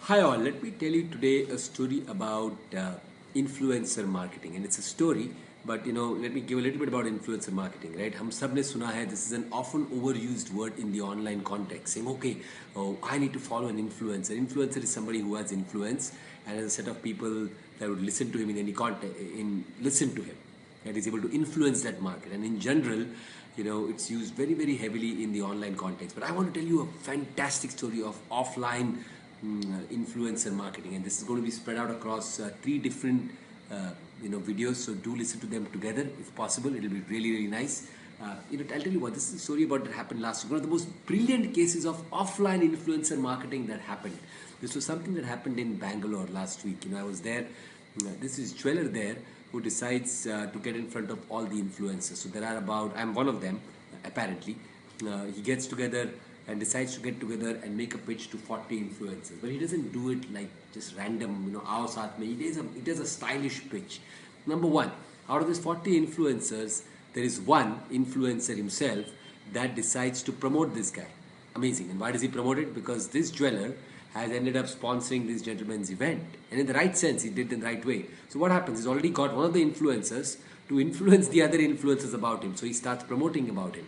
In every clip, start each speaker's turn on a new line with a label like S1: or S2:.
S1: Hi all, let me tell you today a story about influencer marketing, and it's a story. But let me give a little bit about influencer marketing, right? हम सब ने सुना है. This is an often overused word in the online context, saying, okay, oh, I need to follow an influencer. Influencer is somebody who has influence and has a set of people that would listen to him in any context, listen to him, that is able to influence that market. And in general, it's used very, very heavily in the online context. But I want to tell you a fantastic story of offline influencer marketing, and this is going to be spread out across three different videos. So do listen to them together if possible. It'll be really, really nice. I'll tell you what, this is a story about that happened last week. One of the most brilliant cases of offline influencer marketing that happened. This was something that happened in Bangalore last week. I was there. This is jeweler there who decides to get in front of all the influencers. So there are about, I'm one of them, apparently. He gets together and decides to get together and make a pitch to 40 influencers. But he doesn't do it like just random, आओ साथ में. He does a stylish pitch. Number one, out of these 40 influencers, there is one influencer himself that decides to promote this guy. Amazing. And why does he promote it? Because this jeweler has ended up sponsoring this gentleman's event. And in the right sense, he did it in the right way. So what happens? He's already got one of the influencers to influence the other influencers about him. So he starts promoting about him.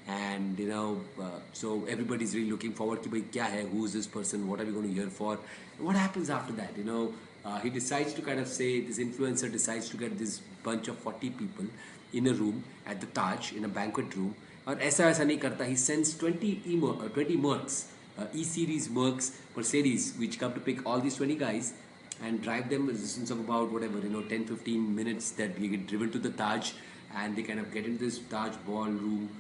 S1: And so everybody's really looking forward to kya hai, who is this person, what are we going to hear for. And what happens after that? He decides to kind of say, this influencer decides to get this bunch of 40 people in a room at the Taj, in a banquet room. और ऐसा नहीं करता. He sends 20 Mercs, E-series Mercs, Mercedes, which come to pick all these 20 guys and drive them a distance of about 10-15 minutes, that we get driven to the Taj, and they kind of get into this Taj ballroom.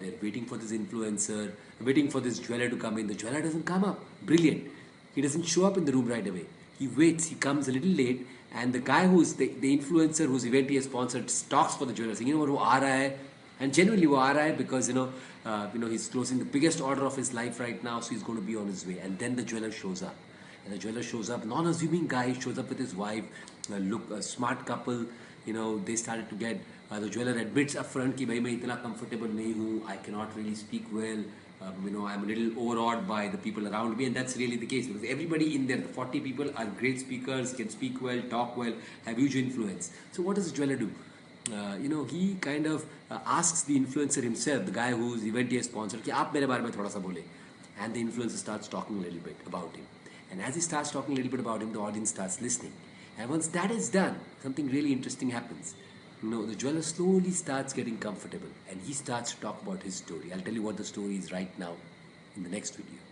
S1: They're waiting for this influencer, waiting for this jeweler to come in. The jeweler doesn't come up. Brilliant. He doesn't show up in the room right away. He waits. He comes a little late, and the guy who's the influencer whose event he has sponsored talks for the jeweler, saying, वो आ रहा है. And genuinely वो आ रहा है because he's closing the biggest order of his life right now, so he's going to be on his way. And then the jeweler shows up. And the jeweler shows up, non-assuming guy, shows up with his wife, a smart couple. They started to get, the jeweler admits up front कि भाई मैं इतना comfortable नहीं हूँ, I cannot really speak well, I'm a little overawed by the people around me. And that's really the case, because everybody in there, the 40 people, are great speakers, can speak well, talk well, have huge influence. So what does the jeweler do? He kind of asks the influencer himself, the guy whose event he has sponsored, कि आप मेरे बारे में थोड़ा सा बोले. And the influencer starts talking a little bit about him. And as he starts talking a little bit about him, the audience starts listening. And once that is done, something really interesting happens. The jeweler slowly starts getting comfortable, and he starts to talk about his story. I'll tell you what the story is right now in the next video.